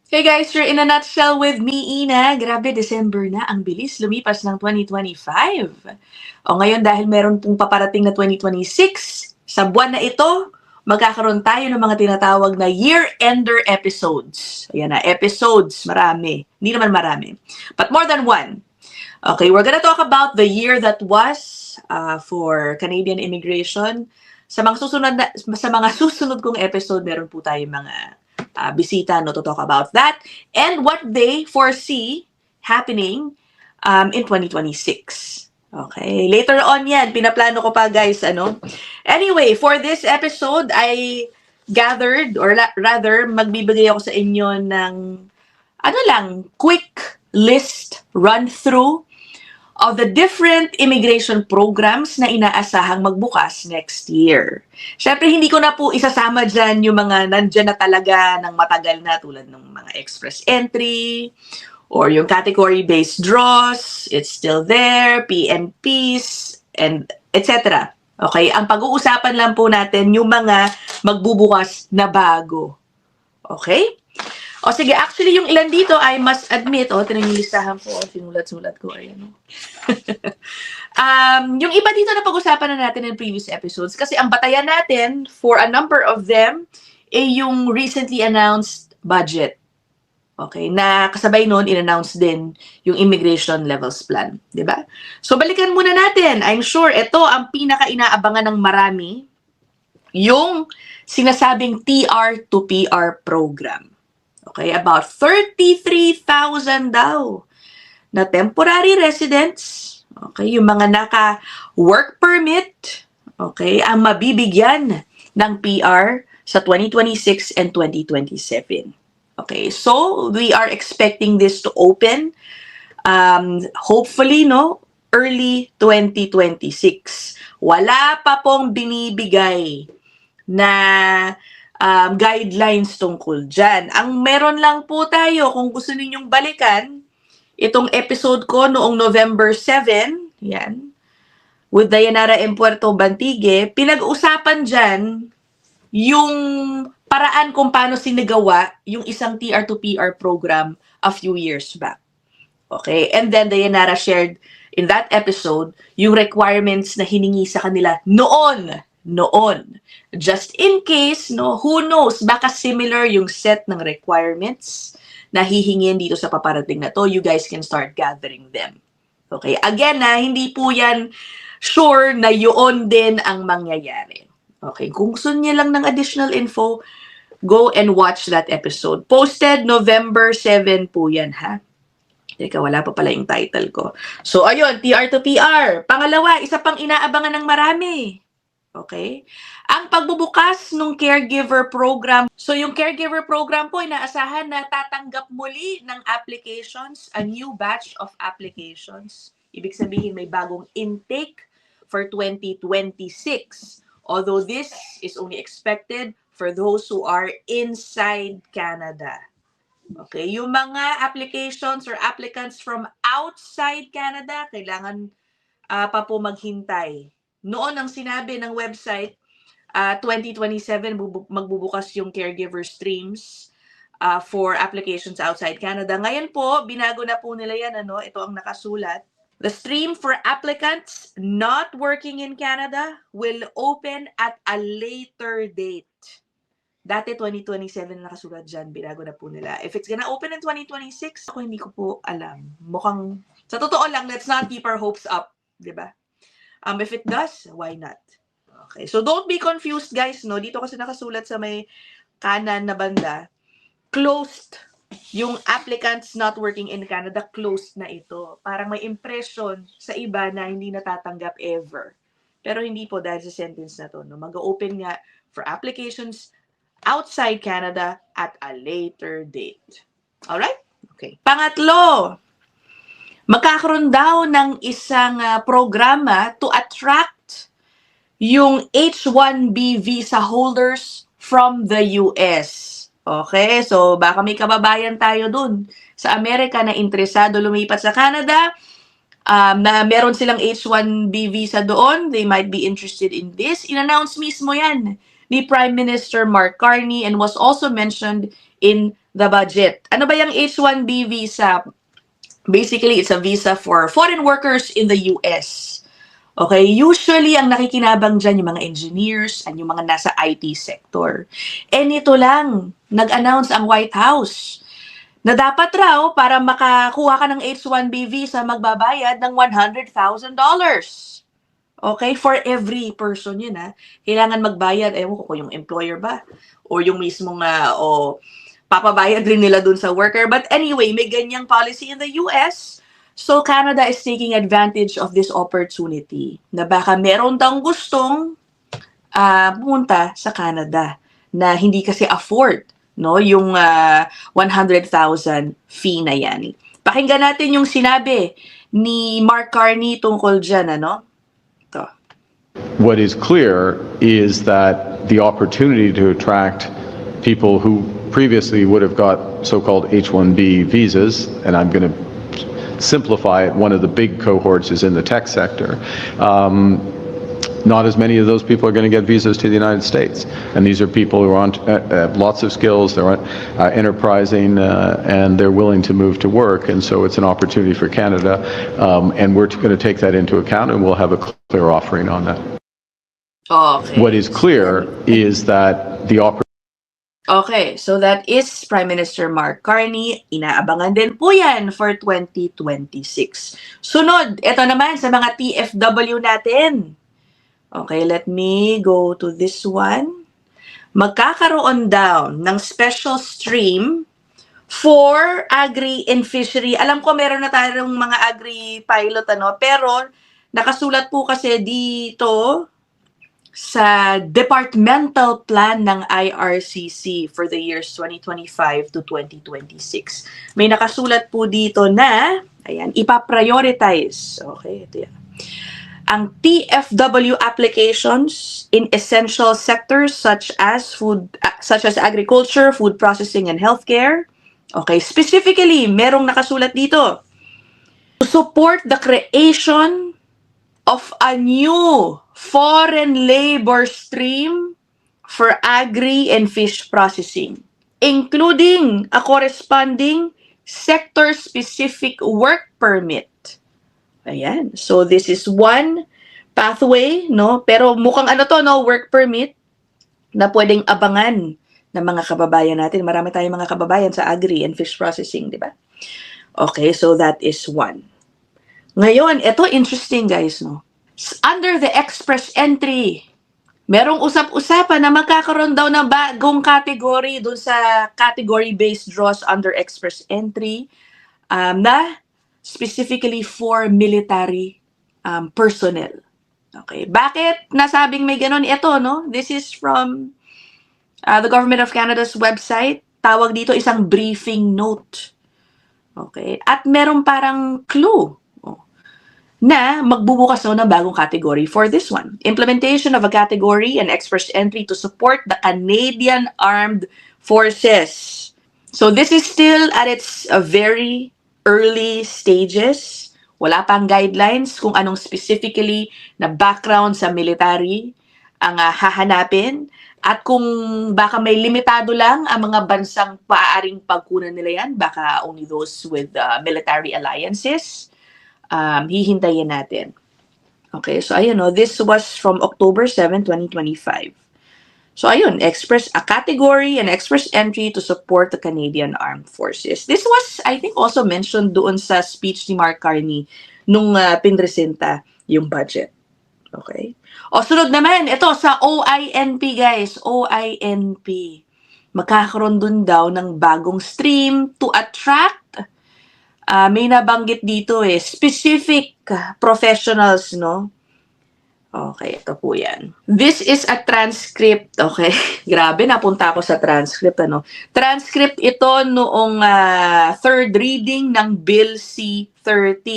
Hey guys, you're in a nutshell with me, Ina. Grabe, December na. Ang bilis, lumipas ng 2025. O ngayon, dahil meron pong paparating na 2026, sa buwan na ito, magkakaroon tayo ng mga tinatawag na year-ender episodes. Ayan na, episodes, marami. Hindi naman marami. But more than one. Okay, we're gonna talk about the year that was for Canadian immigration. Sa mga susunod kong episode, meron po tayong mga bisita no to talk about that and what they foresee happening in 2026. Okay, later on yan, pinaplano ko pa guys, ano. Anyway, for this episode, I gathered, or rather, magbibigay ako sa inyo ng, ano lang, quick list, run-through of the different immigration programs na inaasahang magbukas next year. Siyempre, hindi ko na po isasama dyan yung mga nandyan na talaga ng matagal na tulad ng mga express entry or yung category-based draws, it's still there, PNPs, and etc. Okay, ang pag-uusapan lang po natin yung mga magbubukas na bago. Okay? O sige, actually yung ilan dito I must admit, tinan yung listahan ko, sinulat-sulat ko, ayan. Yung iba dito na pag-usapan na natin in previous episodes kasi ang batayan natin for a number of them yung recently announced budget. Okay, na kasabay nun, in-announce din yung immigration levels plan, di ba? So balikan muna natin. I'm sure ito ang pinaka-inaabangan ng marami, yung sinasabing TR to PR program. Okay, about 33,000 daw na temporary residents, okay, yung mga naka-work permit, okay, ang mabibigyan ng PR sa 2026 and 2027. Okay, so we are expecting this to open hopefully, no, early 2026. Wala pa pong binibigay na guidelines tungkol dyan. Ang meron lang po tayo, kung gusto ninyong balikan, itong episode ko noong November 7, yan, with Dayanara M. Puerto Bantigue, pinag-usapan dyan yung paraan kung paano sinagawa yung isang TR to PR program a few years back. Okay? And then Dayanara shared in that episode yung requirements na hiningi sa kanila noon. Just in case, no, who knows, baka similar yung set ng requirements na hihingin dito sa paparating na to, you guys can start gathering them. Okay, again hindi po yan sure na yun din ang mangyayari. Okay, kung gusto niya lang ng additional info, go and watch that episode. Posted November 7 po yan, ha? Teka, wala pa pala yung title ko. So, ayun, TR to PR. Pangalawa, isa pang inaabangan ng marami. Okay? Ang pagbubukas ng caregiver program. So, yung caregiver program po, inaasahan na tatanggap muli ng applications, a new batch of applications. Ibig sabihin, may bagong intake for 2026. Although this is only expected for those who are inside Canada. Okay, yung mga applications or applicants from outside Canada, kailangan pa po maghintay. Noon ang sinabi ng website, 2027 magbubukas yung caregiver streams for applications outside Canada. Ngayon po, binago na po nila yan, ito ang nakasulat. The stream for applicants not working in Canada will open at a later date. Dati 2027 na nakasulat dyan, binago na po nila. If it's gonna open in 2026, ako hindi ko po alam. Mukhang, sa totoo lang, let's not keep our hopes up, di ba? If it does, why not? Okay, so don't be confused guys, no? Dito kasi nakasulat sa may kanan na banda, closed. Yung applicants not working in Canada, closed na ito. Parang may impression sa iba na hindi natatanggap ever. Pero hindi po dahil sa sentence na to, no? Mag-open nga for applications outside Canada at a later date. Alright? Okay. Pangatlo, magkakaroon daw ng isang programa to attract yung H-1B visa holders from the US. Okay? So, baka may kababayan tayo dun sa Amerika na interesado lumipat sa Canada, na meron silang H-1B visa doon, they might be interested in this. In-announce mismo yan ni Prime Minister Mark Carney and was also mentioned in the budget. Ano ba yung H-1B visa? Basically, it's a visa for foreign workers in the US. Okay, usually ang nakikinabang dyan yung mga engineers and yung mga nasa IT sector. Eh nito lang, nag-announce ang White House na dapat raw para makakuha ka ng H-1B visa, magbabayad ng $100,000. Okay, for every person yun ha. Kailangan magbayad, ewan ko kung yung employer ba o yung mismong papabayad rin nila dun sa worker. But anyway, may ganyang policy in the US. So Canada is taking advantage of this opportunity na baka meron daw gustong pumunta sa Canada na hindi kasi afford no yung 100,000 fee na yan. Pakinggan natin yung sinabi ni Mark Carney tungkol dyan, ano? Ito. What is clear is that the opportunity to attract people who previously would have got so-called H-1B visas, and I'm going to simplify it, one of the big cohorts is in the tech sector. Not as many of those people are going to get visas to the United States. And these are people who are on lots of skills, they're enterprising, and they're willing to move to work. And so it's an opportunity for Canada. And we're going to take that into account, and we'll have a clear offering on that. Okay. What is clear is that the opportunity. Okay, so that is Prime Minister Mark Carney. Inaabangan din po yan for 2026. Sunod, ito naman sa mga TFW natin. Okay, let me go to this one. Magkakaroon daw ng special stream for agri and fishery. Alam ko meron na tayong mga agri pilot, pero nakasulat po kasi dito sa departmental plan ng IRCC for the years 2025 to 2026. May nakasulat po dito na, ayan, ipaprioritize. Okay, ito yan. Ang TFW applications in essential sectors such as agriculture, food processing, and healthcare. Okay, specifically, merong nakasulat dito. To support the creation of a new foreign labor stream for agri and fish processing, including a corresponding sector-specific work permit. Ayan. So, this is one pathway, no? Pero mukhang work permit na pwedeng abangan ng mga kababayan natin. Marami tayong mga kababayan sa agri and fish processing, di ba? Okay, so that is one. Ngayon, ito interesting guys, no? Under the express entry, merong usap-usapan na magkakaroon daw ng bagong category dun sa category-based draws under express entry na specifically for military personnel. Okay, bakit nasabing may ganon? Ito, no? This is from the Government of Canada's website. Tawag dito isang briefing note. Okay, at meron parang clue na magbubukas ng bagong category for this one. Implementation of a category and express entry to support the Canadian Armed Forces. So this is still at its very early stages. Wala pang guidelines kung anong specifically na background sa military ang hahanapin at kung baka may limitado lang ang mga bansang paaaring pagkunan nila yan, baka only those with military alliances. Hihintayin natin. Okay, so ayun, this was from October 7, 2025. So ayun, a category and express entry to support the Canadian Armed Forces. This was, I think, also mentioned doon sa speech ni Mark Carney nung pinresenta yung budget. Okay? O sunod naman, ito sa OINP guys, OINP. Magkakaroon dun daw ng bagong stream to attract may nabanggit dito specific professionals, no? Okay, ito po yan. This is a transcript, okay? Grabe, napunta ako sa transcript, ano? Transcript ito noong third reading ng Bill C-30,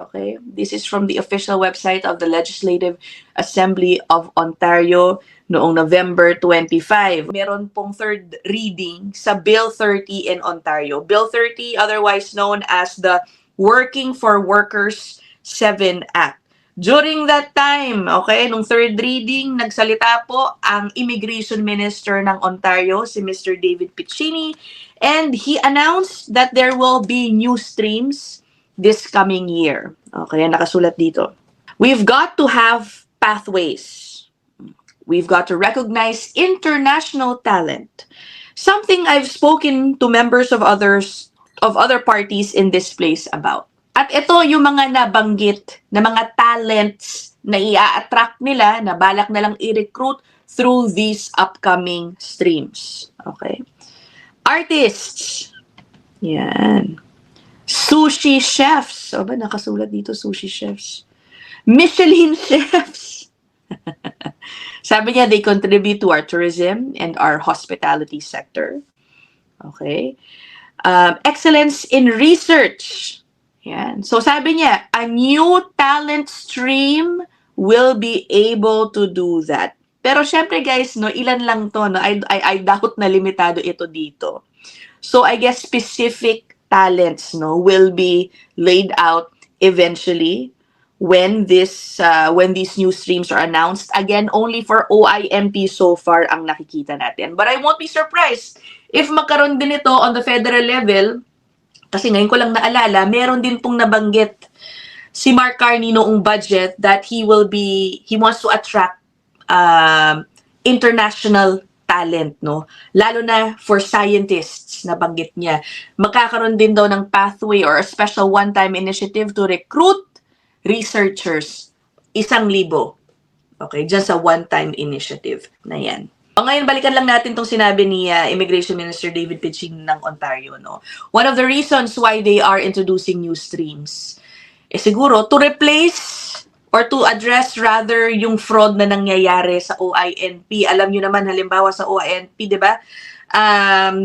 okay? This is from the official website of the Legislative Assembly of Ontario noong November 25. Meron pong third reading sa Bill 30 in Ontario. Bill 30, otherwise known as the Working for Workers 7 Act. During that time, okay, nung third reading, nagsalita po ang Immigration Minister ng Ontario, si Mr. David Piccini, and he announced that there will be new streams this coming year. Okay, nakasulat dito. We've got to have pathways. We've got to recognize international talent. Something I've spoken to members of other parties in this place about. At ito yung mga nabanggit na mga talents na i-attract nila, na balak na lang i-recruit through these upcoming streams. Okay? Artists. Yan. Sushi chefs. O ba, nakasulat dito, sushi chefs. Michelin chefs. Sabi niya, they contribute to our tourism and our hospitality sector. Okay? Excellence in research. Yan. So sabi niya, a new talent stream will be able to do that. Pero syempre guys, no, ilan lang to, no? I doubt na limitado ito dito. So I guess specific talents, no, will be laid out eventually when these new streams are announced. Again, only for OIMP so far ang nakikita natin. But I won't be surprised if magkaroon din ito on the federal level. Kasi ngayon ko lang naalala, meron din pong nabanggit si Mark Carney noong budget that he wants to attract international talent, no? Lalo na for scientists, nabanggit niya. Magkakaroon din daw ng pathway or a special one-time initiative to recruit researchers, 1,000. Okay, just a one-time initiative na yan. Ngayon, balikan lang natin itong sinabi ni Immigration Minister David Piccini ng Ontario. No? One of the reasons why they are introducing new streams is siguro to replace or to address rather yung fraud na nangyayari sa OINP. Alam nyo naman, halimbawa sa OINP, di ba?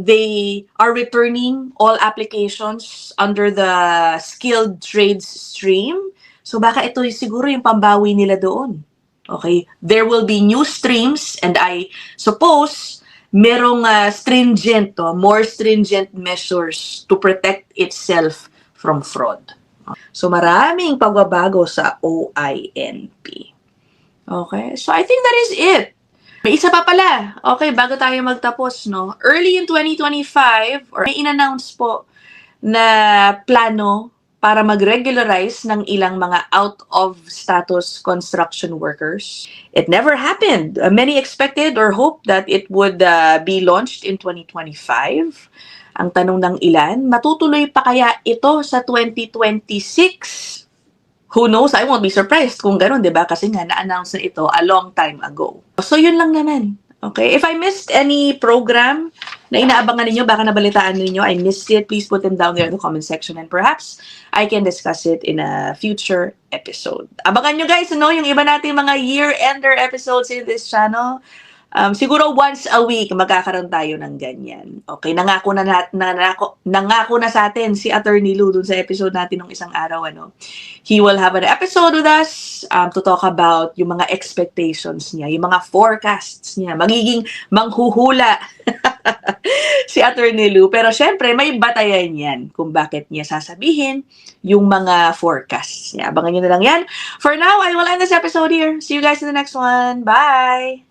They are returning all applications under the skilled trades stream. So baka ito siguro yung pambawi nila doon. Okay, there will be new streams and I suppose merong more stringent measures to protect itself from fraud. So maraming pagbabago sa OINP. Okay, so I think that is it. May isa pa pala. Okay, bago tayo magtapos, no? Early in 2025, or may in-announce po na plano para mag-regularize ng ilang mga out-of-status construction workers. It never happened. Many expected or hoped that it would be launched in 2025. Ang tanong ng ilan, matutuloy pa kaya ito sa 2026? Who knows? I won't be surprised kung gano'n, di ba? Kasi nga, na-announce na ito a long time ago. So, yun lang naman. Okay, if I missed any program na inaabangan ninyo, baka nabalitaan ninyo, I missed it, please put them down there in the comment section and perhaps I can discuss it in a future episode. Abangan nyo guys, no, yung iba nating mga year-ender episodes in this channel. Siguro once a week magkakaroon tayo ng ganyan. Okay, nangako na sa atin si Attorney Lou dun sa episode natin ng isang araw, ano. He will have an episode with us to talk about yung mga expectations niya, yung mga forecasts niya. Magiging manghuhula si Attorney Lou. Pero syempre, may batayan yan kung bakit niya sasabihin yung mga forecasts niya. Abangan nyo na lang yan. For now, I will end this episode here. See you guys in the next one. Bye!